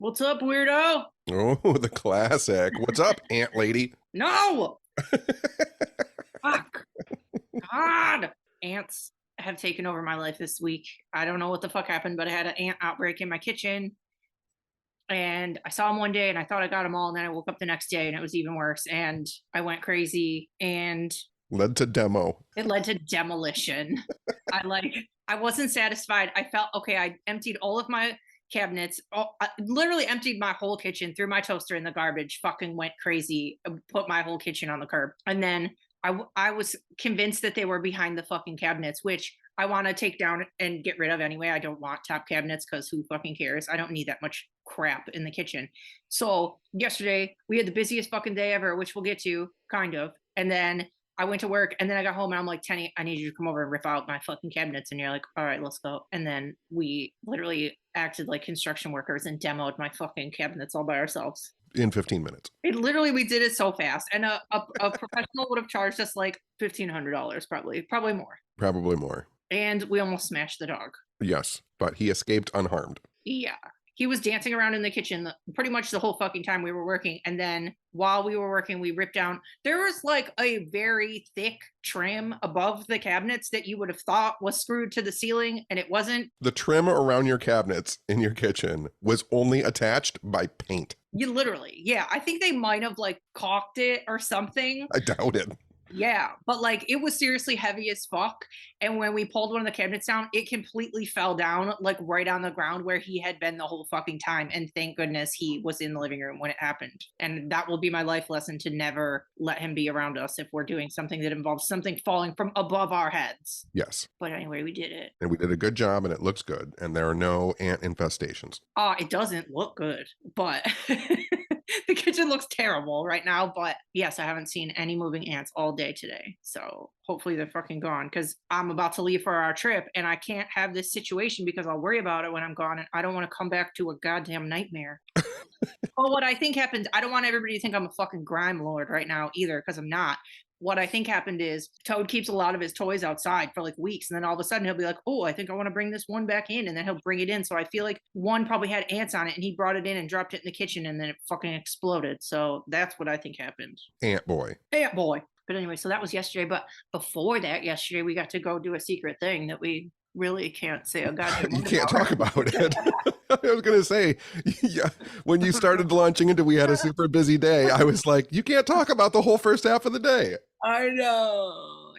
What's up, weirdo? Oh, the classic. What's up, Ant Lady? No! Fuck. God. Ants have taken over my life this week. I don't know what the fuck happened, but I had an ant outbreak in my kitchen. And I saw them one day and I thought I got them all. And then I woke up the next day and it was even worse. And I went crazy and Led to demo. it led to demolition. I wasn't satisfied. I felt okay. I emptied all of my cabinets. I literally emptied my whole kitchen, threw my toaster in the garbage, fucking went crazy, put my whole kitchen on the curb. And then I was convinced that they were behind the fucking cabinets, which I want to take down and get rid of anyway. I don't want top cabinets because who fucking cares? I don't need that much crap in the kitchen. So yesterday we had the busiest fucking day ever, which we'll get to kind of. And then I went to work and then I got home and I'm like, Tenny, I need you to come over and rip out my fucking cabinets. And you're like, all right, let's go. And then we literally acted like construction workers and demoed my fucking cabinets all by ourselves. In 15 minutes. We did it so fast. And a professional would have charged us like $1,500 probably more. Probably more. And we almost smashed the dog. Yes, but he escaped unharmed. Yeah. He was dancing around in the kitchen pretty much the whole fucking time we were working. And then while we were working, we ripped down. There was like a very thick trim above the cabinets that you would have thought was screwed to the ceiling, and it wasn't. The trim around your cabinets in your kitchen was only attached by paint. You literally, yeah. I think they might have like caulked it or something. I doubt it. Yeah, but like it was seriously heavy as fuck. And when we pulled one of the cabinets down, it completely fell down like right on the ground where he had been the whole fucking time. And thank goodness he was in the living room when it happened. And that will be my life lesson, to never let him be around us if we're doing something that involves something falling from above our heads. Yes. But anyway, we did it. And we did a good job and it looks good. And there are no ant infestations. It doesn't look good, but the kitchen looks terrible right now. But yes, I haven't seen any moving ants all day today. So hopefully they're fucking gone, because I'm about to leave for our trip and I can't have this situation because I'll worry about it when I'm gone. And I don't want to come back to a goddamn nightmare. Well, what I think happened, I don't want everybody to think I'm a fucking grime lord right now either, because I'm not. What I think happened is Toad keeps a lot of his toys outside for like weeks. And then all of a sudden he'll be like, oh, I think I want to bring this one back in. And then he'll bring it in. So I feel like one probably had ants on it and he brought it in and dropped it in the kitchen and then it fucking exploded. So that's what I think happened. Ant boy. Ant boy. But anyway, so that was yesterday. But before that, yesterday, we got to go do a secret thing that we really can't say a goddamn You can't talk about it. I was going to say, yeah, when you started launching into we had a super busy day, I was like, you can't talk about the whole first half of the day. I know.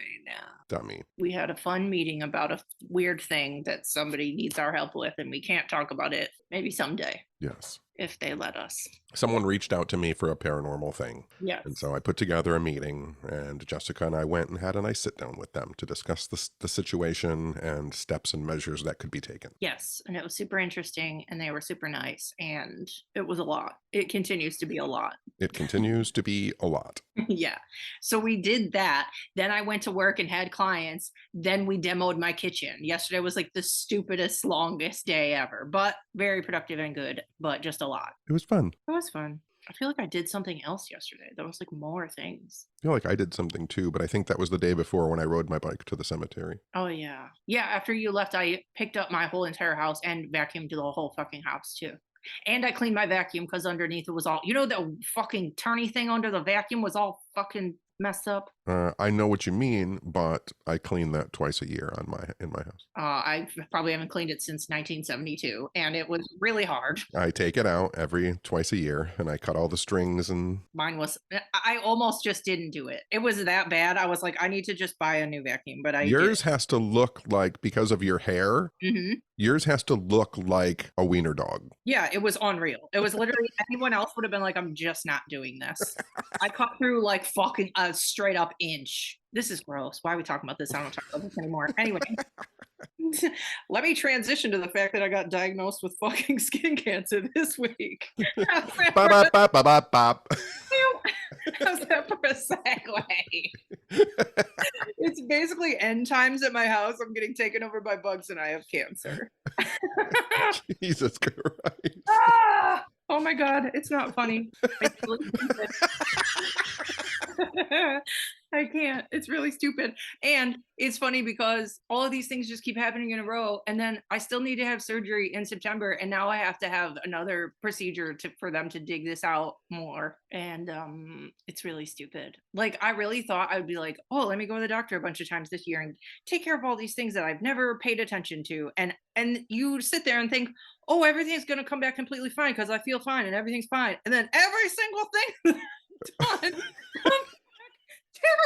Dummy. We had a fun meeting about a weird thing that somebody needs our help with, and we can't talk about it. Maybe someday. Yes. If they let us. Someone reached out to me for a paranormal thing. Yes. And so I put together a meeting, and Jessica and I went and had a nice sit down with them to discuss the situation and steps and measures that could be taken. Yes. And it was super interesting, and they were super nice, and it was a lot. It continues to be a lot. It continues to be a lot. Yeah. So we did that. Then I went to work and had clients. Then we demoed my kitchen. Yesterday was like the stupidest, longest day ever, but very productive and good, but just a lot. It was fun. It was fun. I feel like I did something else yesterday. There was like more things. I feel like I did something too, but I think that was the day before when I rode my bike to the cemetery. Oh, yeah. Yeah, after you left, I picked up my whole entire house and vacuumed the whole fucking house too. And I cleaned my vacuum because underneath it was all, the fucking turny thing under the vacuum was all fucking messed up. I know what you mean, but I clean that twice a year in my house. I probably haven't cleaned it since 1972, and it was really hard. I take it out twice a year, and I cut all the strings. And mine was, I almost just didn't do it. It was that bad. I was like, I need to just buy a new vacuum, but yours has to look like, because of your hair. Mm-hmm. Yours has to look like a wiener dog. Yeah, it was unreal. It was literally, anyone else would have been like, I'm just not doing this. I cut through like fucking a straight up inch. This is gross. Why are we talking about this? I don't talk about this anymore. Anyway, let me transition to the fact that I got diagnosed with fucking skin cancer this week. Bop, bop, bop, bop, bop. How's that for a segue? It's basically end times at my house. I'm getting taken over by bugs and I have cancer. Jesus Christ. Oh my God, it's not funny. I can't. It's really stupid. And it's funny because all of these things just keep happening in a row. And then I still need to have surgery in September. And now I have to have another procedure for them to dig this out more. And it's really stupid. Like I really thought I would be like, oh, let me go to the doctor a bunch of times this year and take care of all these things that I've never paid attention to. And you sit there and think, oh, everything's gonna come back completely fine because I feel fine and everything's fine. And then every single thing done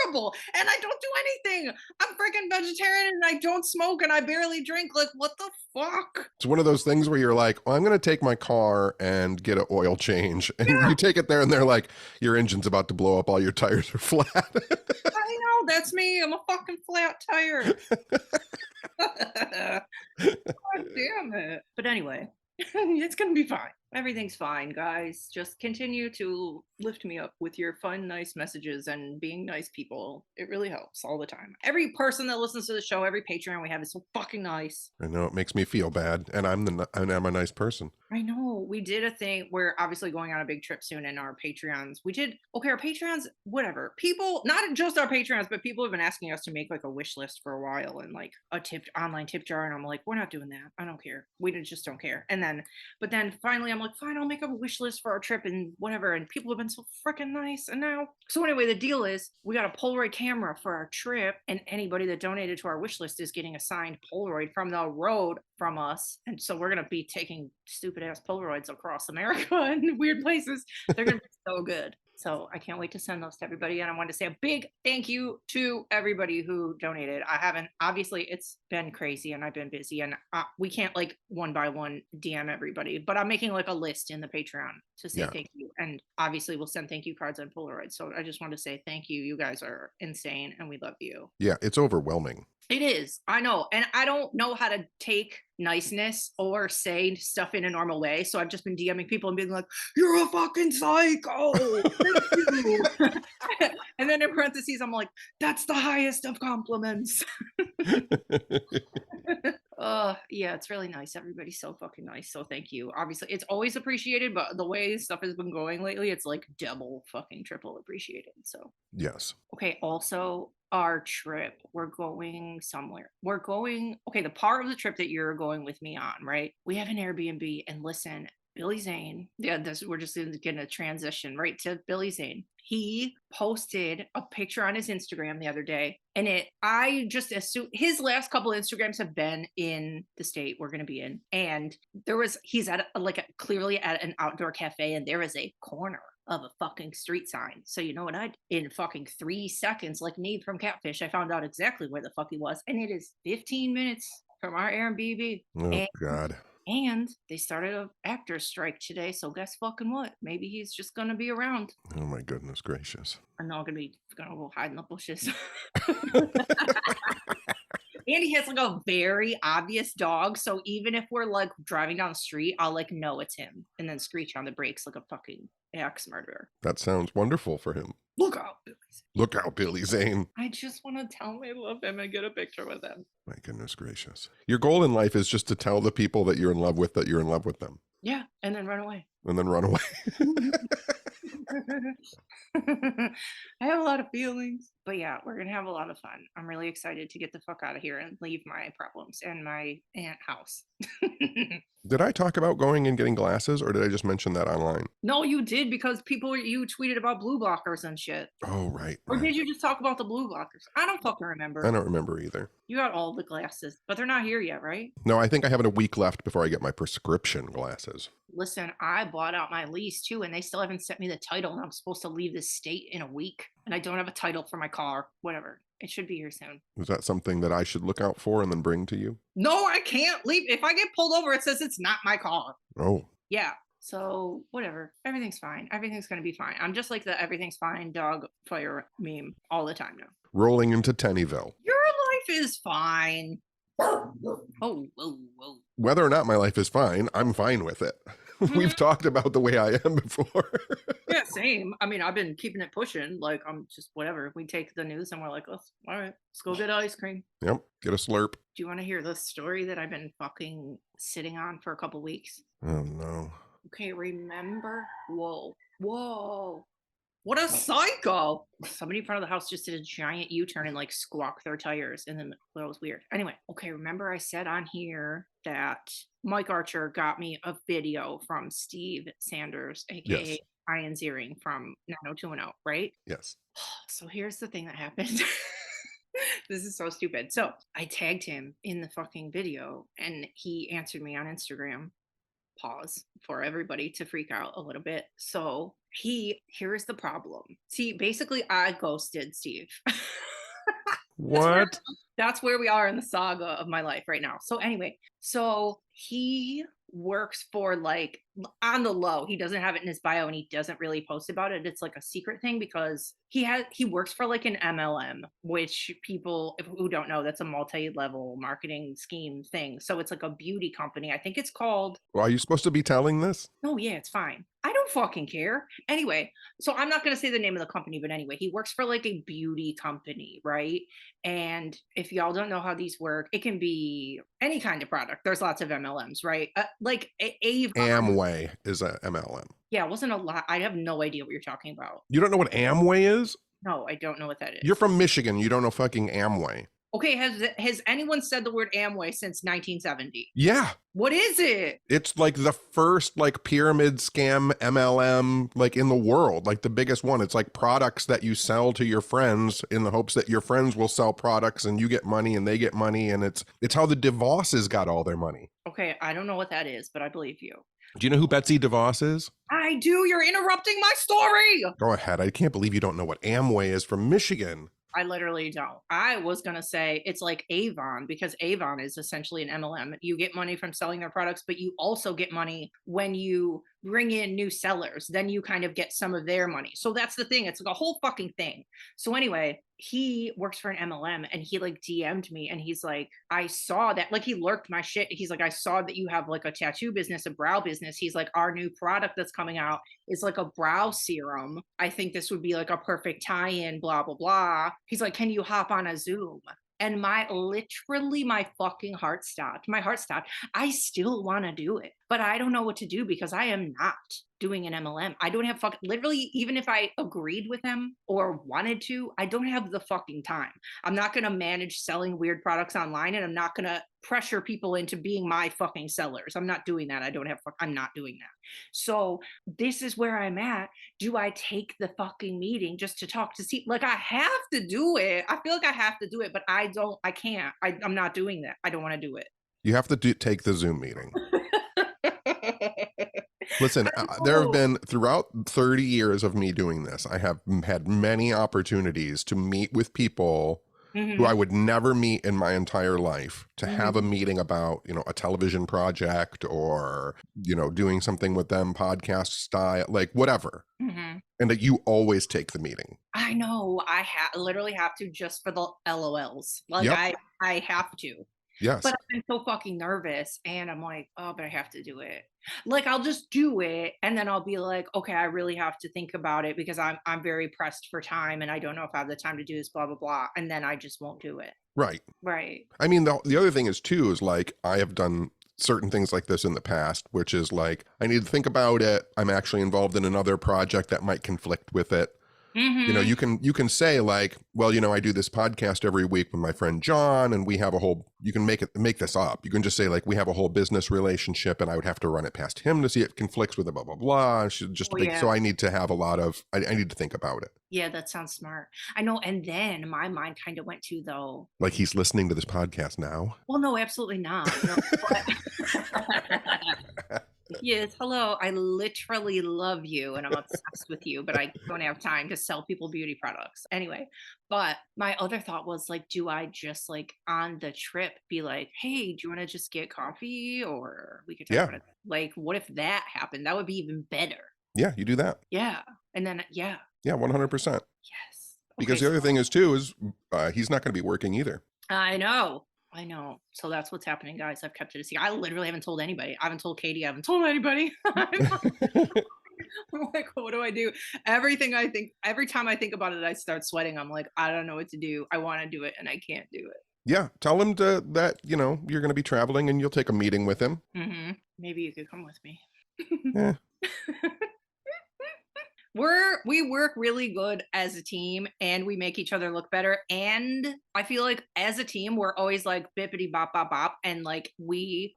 terrible and I don't do anything. I'm freaking vegetarian and I don't smoke and I barely drink. Like, what the fuck? It's one of those things where you're like, well, I'm going to take my car and get an oil change. And Yeah, you take it there and they're like, your engine's about to blow up. All your tires are flat. I know. That's me. I'm a fucking flat tire. God damn it. But anyway, it's going to be fine. Everything's fine, guys. Just continue to lift me up with your fun, nice messages and being nice people. It really helps all the time. Every person that listens to the show, every Patreon we have is so fucking nice. I know it makes me feel bad. And I'm a nice person. I know we did a thing. We're obviously going on a big trip soon, and our Patreons. We did okay. Our Patreons, whatever. People, not just our Patreons, but people have been asking us to make like a wish list for a while and like a online tip jar. And I'm like, we're not doing that. I don't care. Just don't care. But then finally, I'm like, fine, I'll make a wish list for our trip and whatever. And people have been so freaking nice. And now, so anyway, the deal is we got a Polaroid camera for our trip, and anybody that donated to our wish list is getting a signed Polaroid from the road from us. And so we're gonna be taking stupid ass Polaroids across America and weird places. They're gonna be so good. So I can't wait to send those to everybody. And I want to say a big thank you to everybody who donated. I haven't, obviously, it's been crazy and I've been busy, and we can't like one by one DM everybody, but I'm making like a list in the Patreon to say thank you. And obviously, we'll send thank you cards on Polaroid. So I just want to say thank you. You guys are insane and we love you. Yeah, it's overwhelming. It is. I know. And I don't know how to take niceness or say stuff in a normal way. So I've just been DMing people and being like, you're a fucking psycho. Thank you. And then in parentheses, I'm like, that's the highest of compliments. Yeah, it's really nice. Everybody's so fucking nice. So thank you. Obviously, it's always appreciated, but the way stuff has been going lately, it's like double fucking triple appreciated. So Yes. okay, also our trip, we're going somewhere. Okay, the part of the trip that you're going with me on, right? We have an Airbnb, and listen, Billy Zane, yeah, we're just going to transition right to Billy Zane. He posted a picture on his Instagram the other day, and I just assume his last couple of Instagrams have been in the state we're going to be in. And he's at clearly at an outdoor cafe, and there is a corner of a fucking street sign. So you know what in fucking 3 seconds, like Nate from Catfish, I found out exactly where the fuck he was. And it is 15 minutes from our Airbnb. Oh, God. And they started an actor's strike today. So guess fucking what? Maybe he's just going to be around. Oh, my goodness gracious. I'm not going to go hide in the bushes. And he has like a very obvious dog. So even if we're like driving down the street, I'll like know it's him and then screech on the brakes like a fucking axe murderer. That sounds wonderful for him. Look out, Billy Zane. Look out, Billy Zane. I just want to tell him I love him and get a picture with him. My goodness gracious. Your goal in life is just to tell the people that you're in love with that you're in love with them. Yeah, and then run away. And then run away. I have a lot of feelings. But yeah, we're going to have a lot of fun. I'm really excited to get the fuck out of here and leave my problems and my aunt house. Did I talk about going and getting glasses, or did I just mention that online? No, you did, because you tweeted about blue blockers and shit. Oh, right. Or did you just talk about the blue blockers? I don't fucking remember. I don't remember either. You got all the glasses, but they're not here yet, right? No, I think I have a week left before I get my prescription glasses. Listen, I bought out my lease too, and they still haven't sent me the title, and I'm supposed to leave this state in a week, and I don't have a title for my car. Whatever. It should be here soon. Is that something that I should look out for and then bring to you? No, I can't leave. If I get pulled over, it says it's not my car. Oh. Yeah. So whatever. Everything's fine. Everything's going to be fine. I'm just like the everything's fine dog fire meme all the time now. Rolling into Tennyville. Your life is fine. Oh, whoa, whoa. Whether or not my life is fine, I'm fine with it. We've talked about the way I am before. Yeah, same. I mean, I've been keeping it pushing. Like, I'm just whatever. We take the news and we're like, oh, all right, let's go get ice cream. Yep, get a slurp. Do you want to hear the story that I've been fucking sitting on for a couple weeks? Oh, no. Okay, remember? Whoa. What a psycho. Somebody in front of the house just did a giant U-turn and like squawked their tires. And then that was weird. Anyway, okay, remember I said on here that Mike Archer got me a video from Steve Sanders, aka Yes. Ian Ziering from 90210, right? Yes. So here's the thing that happened. This is so stupid. So I tagged him in the fucking video and he answered me on Instagram. Pause for everybody to freak out a little bit. So here's the problem. See, basically I ghosted Steve. What? That's where we are in the saga of my life right now. So anyway, so he works for like on the low. He doesn't have it in his bio and he doesn't really post about it. It's like a secret thing because he works for like an MLM, which people who don't know, that's a multi-level marketing scheme thing. So it's like a beauty company. I think it's called. Well, are you supposed to be telling this? Oh yeah, it's fine. I don't fucking care. Anyway, so I'm not going to say the name of the company, but anyway, he works for like a beauty company, right? And if y'all don't know how these work, it can be any kind of product. There's lots of MLMs, right? Like Avon. Amway is a MLM. Yeah, it wasn't a lot. I have no idea what you're talking about. You don't know what Amway is? No, I don't know what that is. You're from Michigan. You don't know fucking Amway. Okay, has anyone said the word Amway since 1970? Yeah. What is it? It's like the first like pyramid scam MLM like in the world, like the biggest one. It's like products that you sell to your friends in the hopes that your friends will sell products and you get money and they get money. And it's how the DeVosses got all their money. Okay, I don't know what that is, but I believe you. Do you know who Betsy DeVos is? I do. You're interrupting my story. Go ahead. I can't believe you don't know what Amway is from Michigan. I literally don't. I was going to say it's like Avon because Avon is essentially an MLM. You get money from selling their products, but you also get money when you bring in new sellers. Then you kind of get some of their money. So that's the thing. It's like a whole fucking thing. So anyway, he works for an MLM and he like DM'd me and he's like, I saw that, like he lurked my shit. He's like, I saw that you have like a tattoo business, a brow business. He's like, our new product that's coming out is like a brow serum. I think this would be like a perfect tie-in, blah, blah, blah. He's like, can you hop on a Zoom? And my fucking heart stopped. My heart stopped. I still want to do it, but I don't know what to do because I am not doing an MLM. I don't have literally, even if I agreed with them or wanted to, I don't have the fucking time. I'm not going to manage selling weird products online and I'm not going to pressure people into being my fucking sellers. I'm not doing that. I'm not doing that. So this is where I'm at. Do I take the fucking meeting just to talk to see? Like I have to do it. I feel like I have to do it, but I can't. I'm not doing that. I don't want to do it. You have to take the Zoom meeting. Listen, there have been throughout 30 years of me doing this, I have had many opportunities to meet with people who I would never meet in my entire life to have a meeting about, a television project or, doing something with them, podcast style, like whatever. And that you always take the meeting. I know. I literally have to just for the LOLs. Like I have to. Yes. But I'm so fucking nervous and I'm like, oh, but I have to do it. Like I'll just do it and then I'll be like, okay, I really have to think about it because I'm very pressed for time and I don't know if I have the time to do this, blah, blah, blah. And then I just won't do it. Right. Right. I mean, the other thing is too, is like I have done certain things like this in the past, which is like, I need to think about it. I'm actually involved in another project that might conflict with it. You can say like, well, I do this podcast every week with my friend John and we have a whole, you can make this up. You can just say like, we have a whole business relationship and I would have to run it past him to see if it conflicts with it, blah, blah, blah. So I need to have I need to think about it. Yeah, that sounds smart. I know. And then my mind kind of went to though. Like he's listening to this podcast now. Well, no, absolutely not. No, yes, hello. I literally love you and I'm obsessed with you, but I don't have time to sell people beauty products. Anyway, but my other thought was like, do I just like on the trip be like, hey, do you want to just get coffee or we could talk about it? Like, what if that happened? That would be even better. Yeah, you do that. Yeah. And then, yeah. Yeah, 100%. Yes. Because the other thing is too, is he's not going to be working either. I know. So that's what's happening, guys. I've kept it a secret. I literally haven't told anybody. I haven't told Katie. I haven't told anybody. I'm like, what do I do? Every time I think about it, I start sweating. I'm like, I don't know what to do. I want to do it and I can't do it. Yeah. Tell him that, you're going to be traveling and you'll take a meeting with him. Maybe you could come with me. Yeah. We work really good as a team, and we make each other look better. And I feel like as a team, we're always like bippity bop bop bop, and like we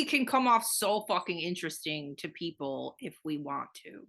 can come off so fucking interesting to people if we want to.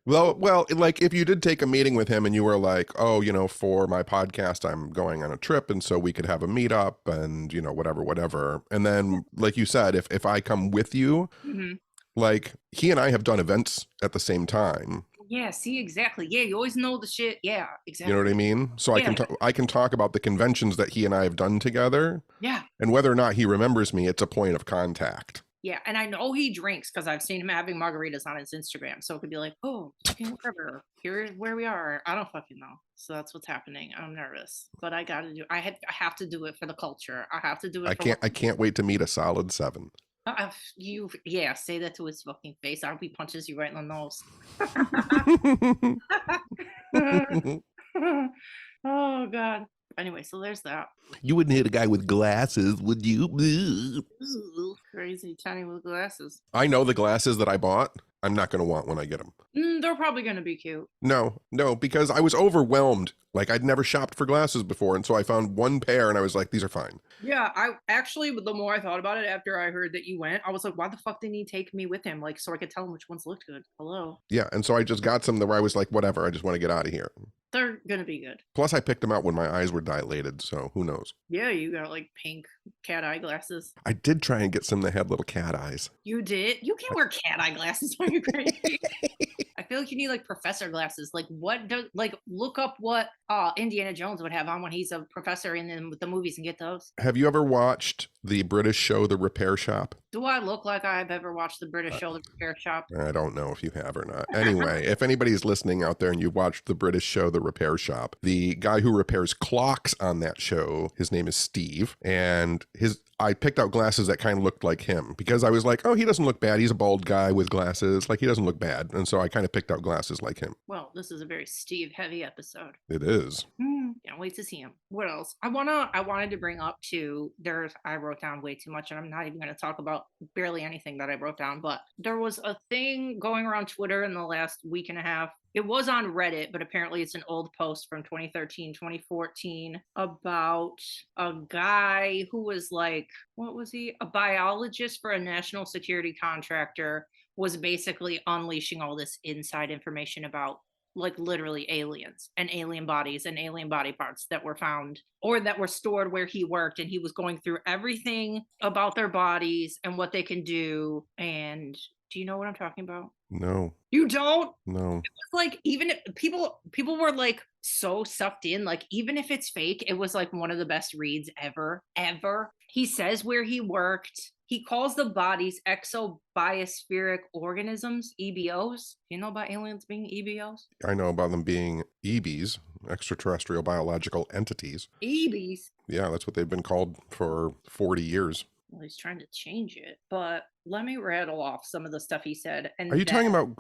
Well, like if you did take a meeting with him and you were like, oh, for my podcast, I'm going on a trip. And so we could have a meetup and, whatever. And then, like you said, if I come with you, Mhm. like he and I have done events at the same time. Yeah, see, exactly. Yeah, you always know the shit. Yeah, exactly. You know what I mean? So Yeah. I can talk about the conventions that he and I have done together. Yeah. And whether or not he remembers me, it's a point of contact. Yeah, and I know he drinks because I've seen him having margaritas on his Instagram. So it could be like, oh, fucking whatever. Here's where we are. I don't fucking know. So that's what's happening. I'm nervous, but I got to do. I have to do it for the culture. I have to do it. I can't wait to meet a solid 7. Yeah, say that to his fucking face. I hope he punches you right in the nose. Oh God. Anyway, so there's that. You wouldn't hit a guy with glasses, would you? Ooh, crazy Tiny with glasses. I know the glasses that I bought. I'm not going to want when I get them. They're probably going to be cute. No, because I was overwhelmed. Like I'd never shopped for glasses before. And so I found one pair and I was like, these are fine. Yeah, I actually, the more I thought about it after I heard that you went, I was like, why the fuck didn't he take me with him? Like, so I could tell him which ones looked good. Hello. Yeah. And so I just got some where I was like, whatever, I just want to get out of here. They're going to be good. Plus I picked them out when my eyes were dilated. So who knows? Yeah, you got like pink cat eye glasses. I did try and get some that had little cat eyes. You did? You can't wear cat eye glasses. Are you crazy? I feel like you need like professor glasses. Like look up what Indiana Jones would have on when he's a professor in the movies and get those. Have you ever watched the British show The Repair Shop? Do I look like I've ever watched the British show The Repair Shop? I don't know if you have or not. Anyway, if anybody's listening out there and you've watched the British show The Repair Shop, the guy who repairs clocks on that show, his name is Steve, and I picked out glasses that kind of looked like him because I was like, oh, he doesn't look bad. He's a bald guy with glasses. Like, he doesn't look bad. And so I kind of picked out glasses like him. Well, this is a very Steve heavy episode. It is. Can't wait to see him. What else? I wanted to bring up too, I wrote down way too much and I'm not even going to talk about barely anything that I wrote down, but there was a thing going around Twitter in the last week and a half. It was on Reddit, but apparently it's an old post from 2013, 2014 about a guy who was like, what was he? A biologist for a national security contractor was basically unleashing all this inside information about like literally aliens and alien bodies and alien body parts that were found or that were stored where he worked. And he was going through everything about their bodies and what they can do. And do you know what I'm talking about? No. You don't? No. It was like, even if people were like so sucked in, like even if it's fake, it was like one of the best reads ever. He says where he worked. He calls the bodies exobiospheric organisms, EBOs. Do you know about aliens being EBOs? I know about them being EBs, extraterrestrial biological entities. EBs? Yeah, that's what they've been called for 40 years. Well, he's trying to change it, but let me rattle off some of the stuff he said. And Are you talking about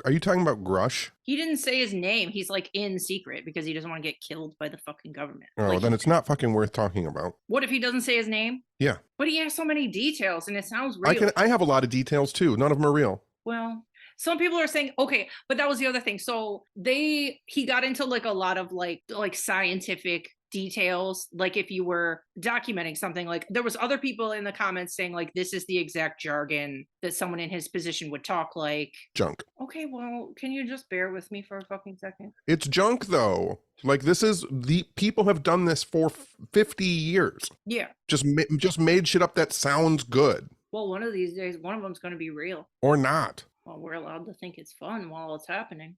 Grush? He didn't say his name. He's like in secret because he doesn't want to get killed by the fucking government. Oh, like, then it's not fucking worth talking about. What if he doesn't say his name? Yeah. But he has so many details and it sounds real. I have a lot of details too. None of them are real. Well, some people are saying, okay, but that was the other thing. So he got into like a lot of like scientific details, like if you were documenting something, like there was other people in the comments saying like this is the exact jargon that someone in his position would talk like. Junk. Okay, well, can you just bear with me for a fucking second? It's junk though. Like the people have done this for 50 years. Yeah. Just made shit up that sounds good. Well, one of these days, one of them's going to be real. Or not. Well, we're allowed to think it's fun while it's happening.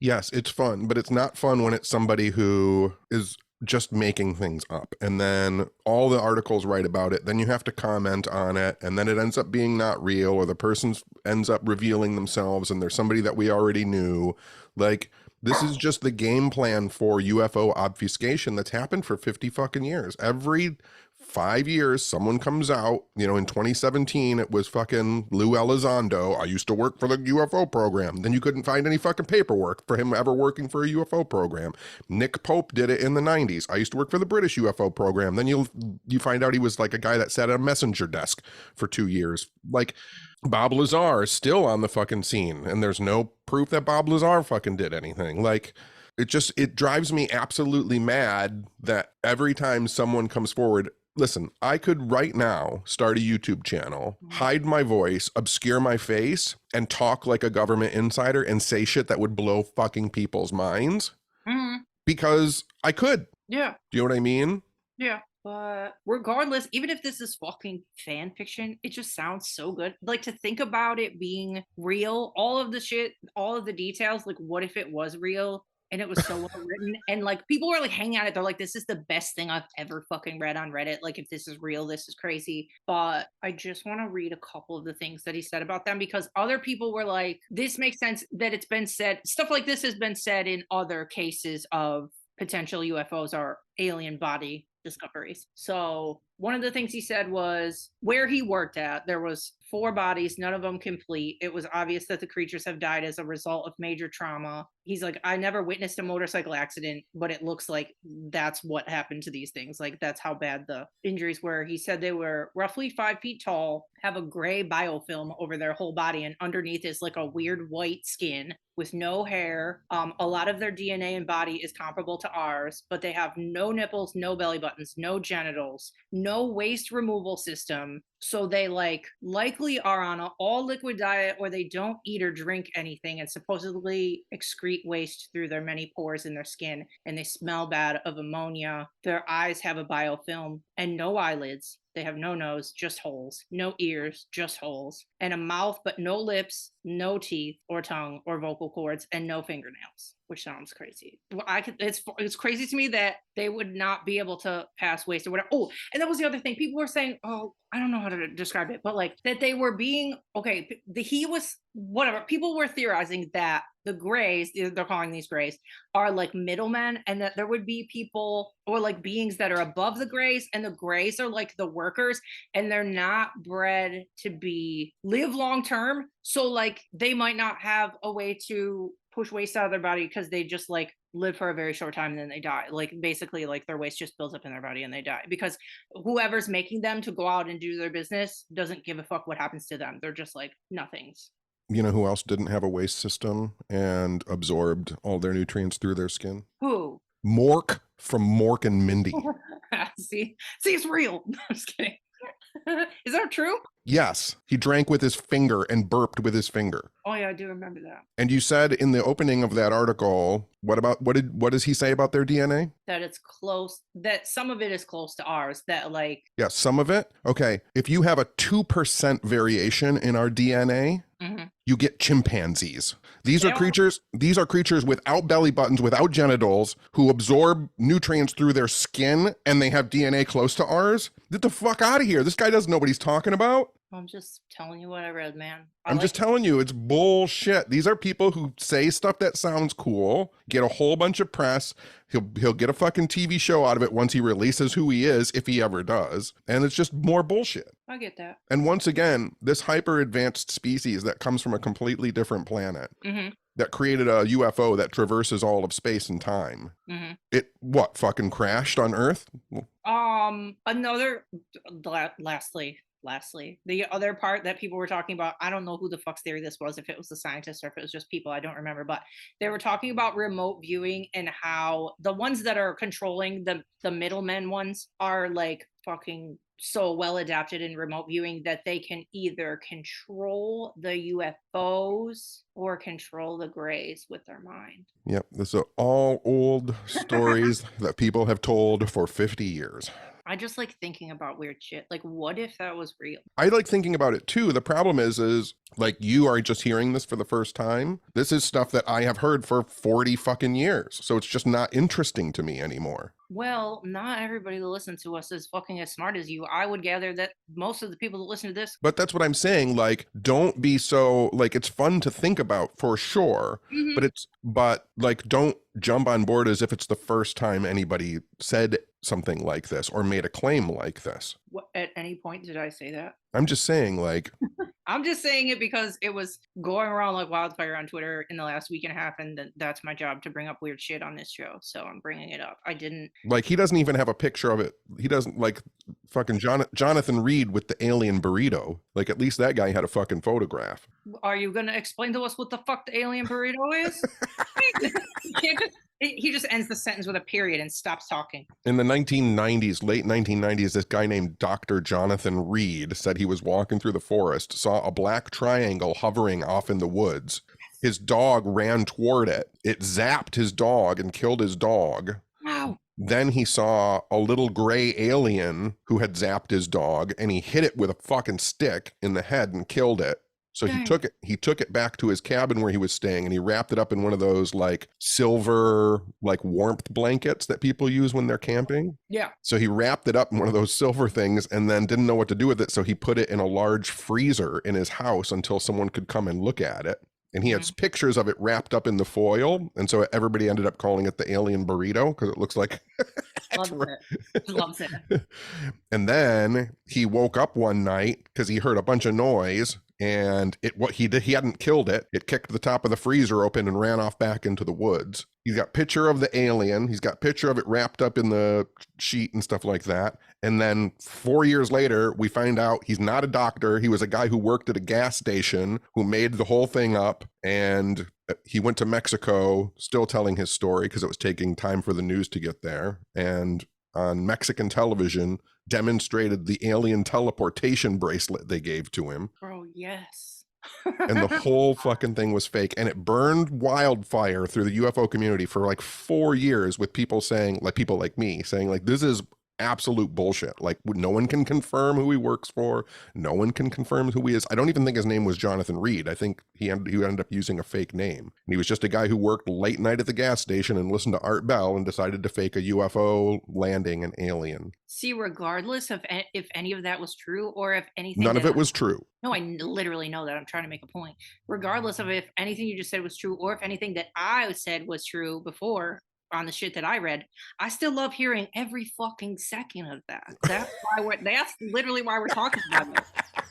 Yes, it's fun, but it's not fun when it's somebody who is just making things up. And then all the articles write about it. Then you have to comment on it. And then it ends up being not real, or the person ends up revealing themselves and there's somebody that we already knew. Like, this is just the game plan for UFO obfuscation that's happened for 50 fucking years. Every 5 years, someone comes out, you know, in 2017, it was fucking Lou Elizondo. I used to work for the UFO program. Then you couldn't find any fucking paperwork for him ever working for a UFO program. Nick Pope did it in the 90s. I used to work for the British UFO program. Then you find out he was like a guy that sat at a messenger desk for 2 years. Like, Bob Lazar is still on the fucking scene, and there's no proof that Bob Lazar fucking did anything. Like, it drives me absolutely mad that every time someone comes forward, listen, I could right now start a YouTube channel, hide my voice, obscure my face, and talk like a government insider and say shit that would blow fucking people's minds because I could. Yeah. Do you know what I mean? Yeah. But regardless, even if this is fucking fan fiction, it just sounds so good. Like, to think about it being real, all of the shit, all of the details, like what if it was real and it was so well written, and like people were like hanging on it, they're like, this is the best thing I've ever fucking read on Reddit. Like, if this is real, this is crazy. But I just want to read a couple of the things that he said about them, because other people were like, this makes sense that it's been said, stuff like this has been said in other cases of potential UFOs or alien body discoveries. So one of the things he said was where he worked at, there was 4 bodies, none of them complete. It was obvious that the creatures have died as a result of major trauma. He's like, I never witnessed a motorcycle accident, but it looks like that's what happened to these things. Like, that's how bad the injuries were. He said they were roughly 5 feet tall, have a gray biofilm over their whole body, and underneath is like a weird white skin with no hair. A lot of their DNA and body is comparable to ours, but they have no nipples, no belly buttons, no genitals, no waste removal system. So they likely are on an all liquid diet, or they don't eat or drink anything, and supposedly excrete waste through their many pores in their skin, and they smell bad of ammonia. Their eyes have a biofilm and no eyelids. They have no nose, just holes, no ears, just holes, and a mouth, but no lips, no teeth or tongue or vocal cords, and no fingernails, which sounds crazy. It's crazy to me that they would not be able to pass waste or whatever. Oh, and that was the other thing. People were saying, oh, I don't know how to describe it, but like that they were being, okay, whatever. People were theorizing that the Greys, they're calling these Greys, are like middlemen, and that there would be people or like beings that are above the Greys, and the Greys are like the workers, and they're not bred to live long term. So like they might not have a way to push waste out of their body because they just like live for a very short time and then they die. Like, basically, like their waste just builds up in their body and they die because whoever's making them to go out and do their business doesn't give a fuck what happens to them. They're just like nothings. You know who else didn't have a waste system and absorbed all their nutrients through their skin? Who? Mork from Mork and Mindy. See, it's real. No, I'm just kidding. Is that true? Yes, he drank with his finger and burped with his finger. Oh yeah, I do remember that. And you said in the opening of that article, what does he say about their DNA? That it's close, that some of it is close to ours, that like... Yeah, some of it? Okay, if you have a 2% variation in our DNA, you get chimpanzees. These are creatures without belly buttons, without genitals, who absorb nutrients through their skin, and they have DNA close to ours. Get the fuck out of here. This guy doesn't know what he's talking about. I'm just telling you what I read, man. I'm just telling you, it's bullshit. These are people who say stuff that sounds cool, get a whole bunch of press. He'll get a fucking TV show out of it once he releases who he is, if he ever does. And it's just more bullshit. I get that. And once again, this hyper advanced species that comes from a completely different planet that created a UFO that traverses all of space and time. It fucking crashed on Earth? Lastly, the other part that people were talking about, I don't know who the fuck's theory this was, if it was the scientists or if it was just people, I don't remember, but they were talking about remote viewing and how the ones that are controlling the middlemen ones are like fucking so well adapted in remote viewing that they can either control the UFOs or control the Greys with their mind. Yep, these are all old stories that people have told for 50 years. I just like thinking about weird shit. Like, what if that was real? I like thinking about it too. The problem is like, you are just hearing this for the first time. This is stuff that I have heard for 40 fucking years. So it's just not interesting to me anymore. Well, not everybody that listens to us is fucking as smart as you. I would gather that most of the people that listen to this. But that's what I'm saying. Like, don't be so like it's fun to think about for sure, Mhm. but like don't jump on board as if it's the first time anybody said something like this or made a claim like this. At any point did I say that? I'm just saying, like, I'm just saying it because it was going around like wildfire on Twitter in the last week and a half, and that's my job to bring up weird shit on this show. So I'm bringing it up. I didn't. he doesn't even have a picture of it. He doesn't like fucking Jonathan Reed with the alien burrito. Like, at least that guy had a fucking photograph. Are you gonna explain to us what the fuck the alien burrito is? You can't just, he just ends the sentence with a period and stops talking. In the 1990s, late 1990s, this guy named Dr. Jonathan Reed said he was walking through the forest, saw a black triangle hovering off in the woods. His dog ran toward it. It zapped his dog and killed his dog. Wow. Then he saw a little gray alien who had zapped his dog, and he hit it with a fucking stick in the head and killed it. So Dang. he took it back to his cabin where he was staying, and he wrapped it up in one of those like silver like warmth blankets that people use when they're camping. Yeah. So he wrapped it up in one of those silver things and then didn't know what to do with it. So he put it in a large freezer in his house until someone could come and look at it. And he has pictures of it wrapped up in the foil. And so everybody ended up calling it the alien burrito because it looks like Loves it. Loves it. And then he woke up one night because he heard a bunch of noise, and he hadn't killed it. It kicked the top of the freezer open and ran off back into the woods. He's got picture of the alien. He's got picture of it wrapped up in the sheet and stuff like that. And then 4 years later, we find out he's not a doctor. He was a guy who worked at a gas station who made the whole thing up. And he went to Mexico, still telling his story because it was taking time for the news to get there. And on Mexican television, demonstrated the alien teleportation bracelet they gave to him. Bro, yes. And the whole fucking thing was fake. And it burned wildfire through the UFO community for like 4 years with people saying, like people like me saying, like, this is absolute bullshit. Like, no one can confirm who he works for. No one can confirm who he is. I don't even think his name was Jonathan Reed. I think he ended up using a fake name. And he was just a guy who worked late night at the gas station and listened to Art Bell and decided to fake a UFO landing an alien. See, regardless of if any of that was true or if anything. None of it was true. No, I literally know that. I'm trying to make a point. Regardless of if anything you just said was true or if anything that I said was true before on the shit that I read, I still love hearing every fucking second of that. That's literally why we're talking about it.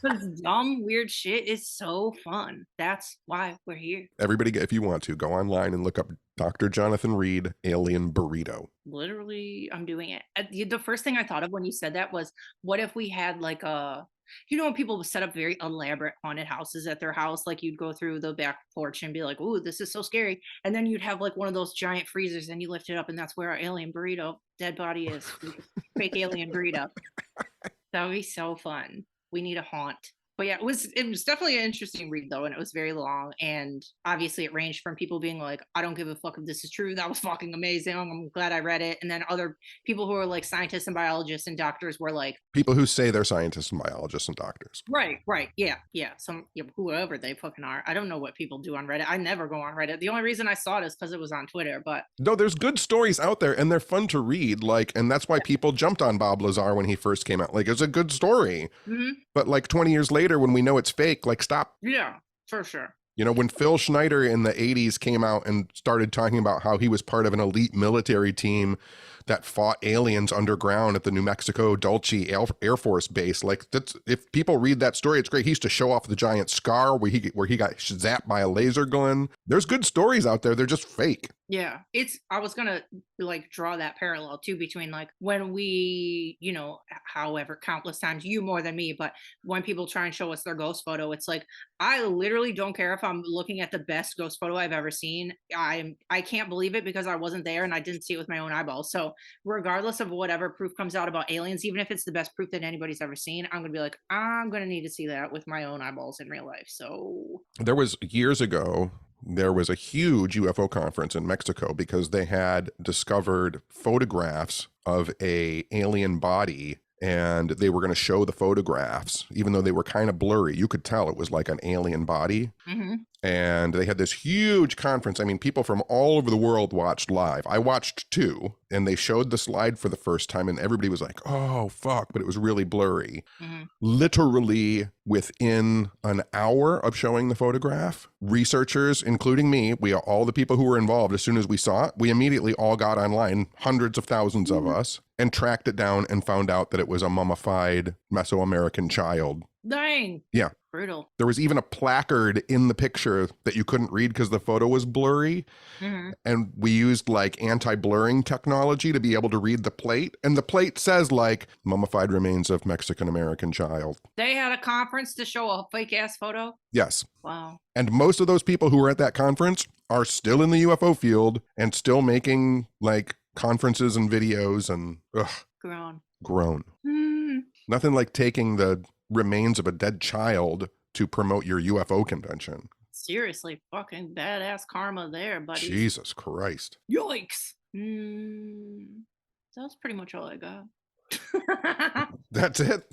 Because dumb, weird shit is so fun. That's why we're here. Everybody, if you want to, go online and look up Dr. Jonathan Reed, alien burrito. Literally, I'm doing it. The first thing I thought of when you said that was, what if we had like when people set up very elaborate haunted houses at their house, like you'd go through the back porch and be like, "Ooh, this is so scary," and then you'd have like one of those giant freezers, and you lift it up, and that's where our alien burrito dead body is. Fake alien burrito. That would be so fun. We need a haunt. But yeah, it was definitely an interesting read though, and it was very long. And obviously it ranged from people being like, I don't give a fuck if this is true. That was fucking amazing. I'm glad I read it. And then other people who are like scientists and biologists and doctors were like, people who say they're scientists and biologists and doctors. Right. Yeah. Whoever they fucking are. I don't know what people do on Reddit. I never go on Reddit. The only reason I saw it is because it was on Twitter. But no, there's good stories out there and they're fun to read. Like, and that's why people jumped on Bob Lazar when he first came out. Like, it's a good story. Mm-hmm. But like 20 years later, when we know it's fake, like, stop. Yeah, for sure. You know, when Phil Schneider in the 80s came out and started talking about how he was part of an elite military team that fought aliens underground at the New Mexico Dulce Air Force Base, like, that's, if people read that story, it's great. He used to show off the giant scar where he got zapped by a laser gun. There's good stories out there. They're just fake. Yeah, I was gonna like draw that parallel too between like when we, however countless times, you more than me, but when people try and show us their ghost photo, it's like, I literally don't care if I'm looking at the best ghost photo I've ever seen. I can't believe it because I wasn't there and I didn't see it with my own eyeballs. So regardless of whatever proof comes out about aliens, even if it's the best proof that anybody's ever seen, I'm gonna be like, I'm gonna need to see that with my own eyeballs in real life. So there was years ago, there was a huge UFO conference in Mexico because they had discovered photographs of a alien body and they were going to show the photographs, even though they were kind of blurry. You could tell it was like an alien body. Mm-hmm. And they had this huge conference. I mean, people from all over the world watched live. I watched too, and they showed the slide for the first time, and everybody was like, oh, fuck, but it was really blurry. Mm-hmm. Literally within an hour of showing the photograph, researchers, including me, all the people who were involved, as soon as we saw it, we immediately all got online, hundreds of thousands of us, and tracked it down and found out that it was a mummified Mesoamerican child. Dang. Yeah. Brutal. There was even a placard in the picture that you couldn't read because the photo was blurry. Mm-hmm. And we used like anti-blurring technology to be able to read the plate. And the plate says like mummified remains of Mexican-American child. They had a conference to show a fake ass photo? Yes. Wow. And most of those people who were at that conference are still in the UFO field and still making like conferences and videos and grown. Nothing like taking the remains of a dead child to promote your UFO convention. Seriously, fucking badass karma there, buddy. Jesus Christ. Yikes. That's pretty much all I got. That's it?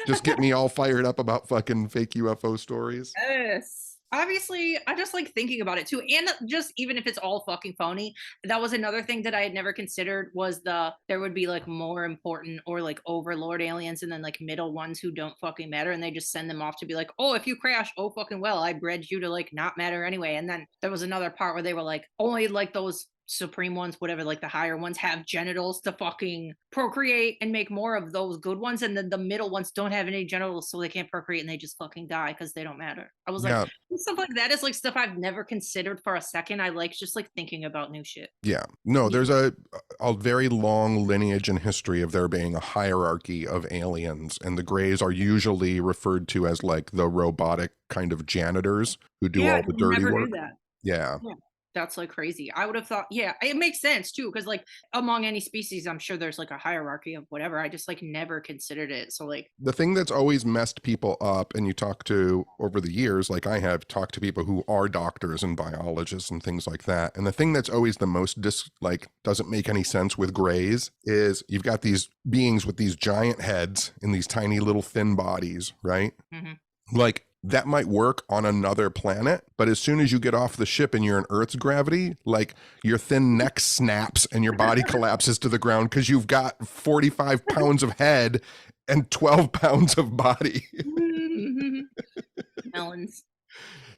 Just get me all fired up about fucking fake UFO stories. Yes. Obviously, I just like thinking about it too. And just even if it's all fucking phony, that was another thing that I had never considered was there would be like more important or like overlord aliens and then like middle ones who don't fucking matter. And they just send them off to be like, oh, if you crash, oh fucking well, I bred you to like not matter anyway. And then there was another part where they were like, only like those supreme ones, whatever, like the higher ones have genitals to fucking procreate and make more of those good ones, and then the middle ones don't have any genitals, so they can't procreate and they just fucking die because they don't matter. I was like, stuff like that is like stuff I've never considered for a second. I like just like thinking about new shit. Yeah. No, there's a very long lineage and history of there being a hierarchy of aliens, and the Greys are usually referred to as like the robotic kind of janitors who do all the dirty work. Yeah. That's like crazy. I would have thought, yeah, it makes sense too. Cause like among any species, I'm sure there's like a hierarchy of whatever. I just like never considered it. So like the thing that's always messed people up, and you talk to over the years, like I have talked to people who are doctors and biologists and things like that. And the thing that's always the most doesn't make any sense with Greys is you've got these beings with these giant heads in these tiny little thin bodies, right? Mm-hmm. Like, that might work on another planet, but as soon as you get off the ship and you're in Earth's gravity, like your thin neck snaps and your body collapses to the ground because you've got 45 pounds of head and 12 pounds of body. Melons.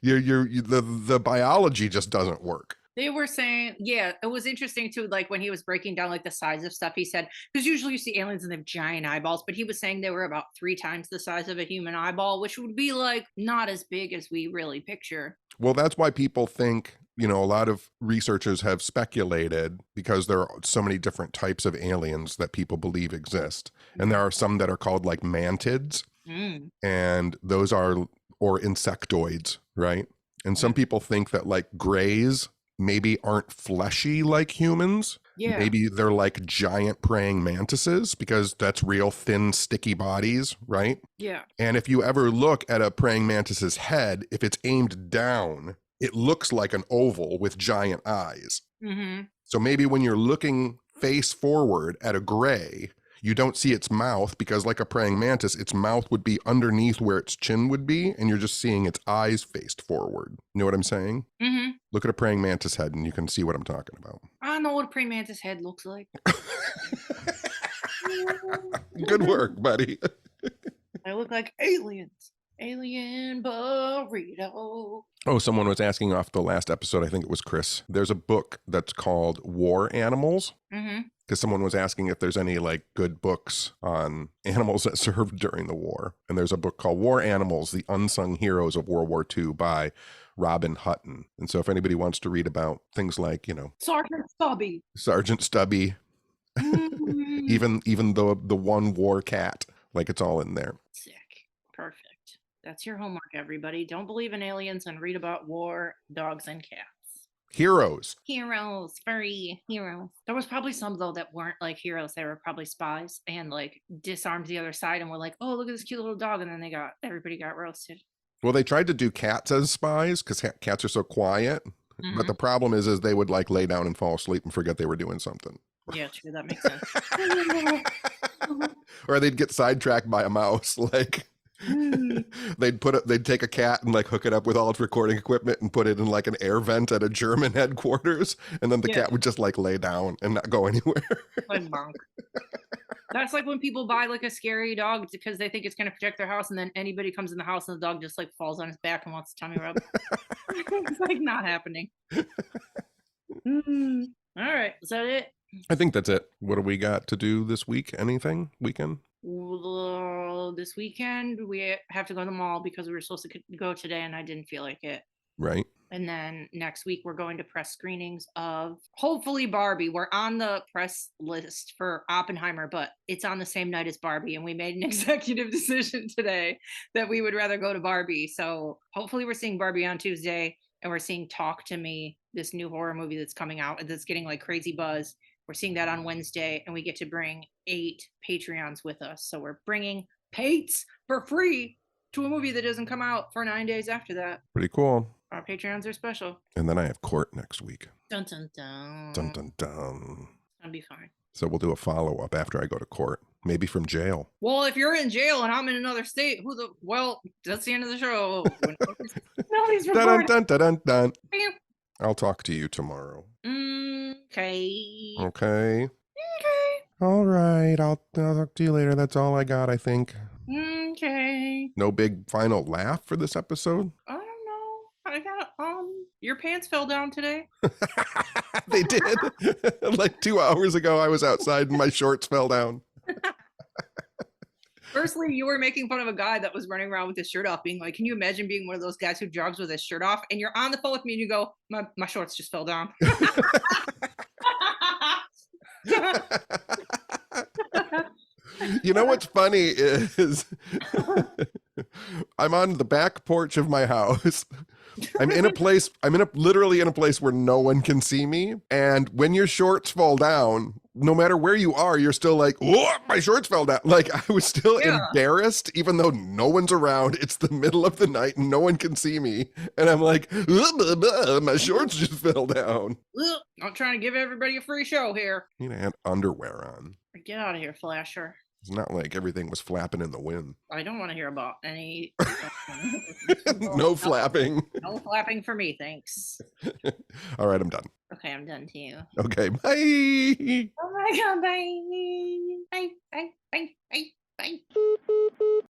The biology just doesn't work. They were saying, yeah, it was interesting too, like when he was breaking down like the size of stuff, he said, because usually you see aliens and they have giant eyeballs, but he was saying they were about 3 times the size of a human eyeball, which would be like not as big as we really picture. Well, that's why people think, a lot of researchers have speculated, because there are so many different types of aliens that people believe exist. And there are some that are called like mantids, and those are, or insectoids, right? And some people think that like Greys maybe aren't fleshy like humans. Yeah. Maybe they're like giant praying mantises, because that's real thin, sticky bodies, right? Yeah. And if you ever look at a praying mantis's head, if it's aimed down, it looks like an oval with giant eyes. Mm-hmm. So maybe when you're looking face forward at a Grey, you don't see its mouth, because like a praying mantis, its mouth would be underneath where its chin would be, and you're just seeing its eyes faced forward. You know what I'm saying? Mm-hmm. Look at a praying mantis head and you can see what I'm talking about. I know what a praying mantis head looks like. Good work, buddy. They look like aliens. Alien burrito. Oh, someone was asking off the last episode, I think it was Chris. There's a book that's called War Animals. Mm-hmm. Because someone was asking if there's any like good books on animals that served during the war. And there's a book called War Animals, The Unsung Heroes of World War II by Robin Hutton. And so if anybody wants to read about things like, Sergeant Stubby, even the one war cat, like it's all in there. Sick. Perfect. That's your homework, everybody. Don't believe in aliens and read about war, dogs, and cats. Heroes, furry heroes. There was probably some though that weren't like heroes. They were probably spies and like disarmed the other side and were like, oh, look at this cute little dog. And then everybody got roasted. Well, they tried to do cats as spies because cats are so quiet. Mm-hmm. But the problem is they would like lay down and fall asleep and forget they were doing something. Yeah, true. That makes sense. Or they'd get sidetracked by a mouse. Like they'd take a cat and like hook it up with all its recording equipment and put it in like an air vent at a German headquarters, and then the cat would just like lay down and not go anywhere. Like bonk. That's like when people buy like a scary dog because they think it's going to protect their house, and then anybody comes in the house and the dog just like falls on his back and wants a tummy rub. It's like not happening. All right, is that it? I think that's it. What do we got to do this week? Anything? Weekend? Well, this weekend we have to go to the mall because we were supposed to go today and I didn't feel like it. Right. And then next week we're going to press screenings of hopefully Barbie. We're on the press list for Oppenheimer, but it's on the same night as Barbie. And we made an executive decision today that we would rather go to Barbie. So hopefully we're seeing Barbie on Tuesday, and we're seeing Talk to Me, this new horror movie that's coming out that's getting like crazy buzz. We're seeing that on Wednesday, and we get to bring 8 Patreons with us. So we're bringing Pates for free to a movie that doesn't come out for 9 days after that. Pretty cool. Our Patreons are special. And then I have court next week. Dun dun dun. Dun dun dun. That'll be fine. So we'll do a follow-up after I go to court. Maybe from jail. Well, if you're in jail and I'm in another state, well, that's the end of the show. Dun, dun, dun, dun, dun. I'll talk to you tomorrow. Okay. Okay. All right. I'll talk to you later. That's all I got, I think. Okay. No big final laugh for this episode? I don't know. I got your pants fell down today. They did. Like 2 hours ago, I was outside and my shorts fell down. Firstly, you were making fun of a guy that was running around with his shirt off, being like, can you imagine being one of those guys who jogs with his shirt off? And you're on the phone with me and you go, my shorts just fell down. You know what's funny is I'm on the back porch of my house. I'm literally in a place where no one can see me. And when your shorts fall down, no matter where you are, you're still like, oh, my shorts fell down. Like I was still embarrassed, even though no one's around. It's the middle of the night and no one can see me. And I'm like, my shorts just fell down. I'm trying to give everybody a free show here. You know, I had underwear on. Get out of here, Flasher. It's not like everything was flapping in the wind. I don't want to hear about any. No flapping. No flapping for me, thanks. All right, I'm done. Okay, I'm done too. Okay, bye. Oh my god, bye. Bye, bye, bye, bye, bye.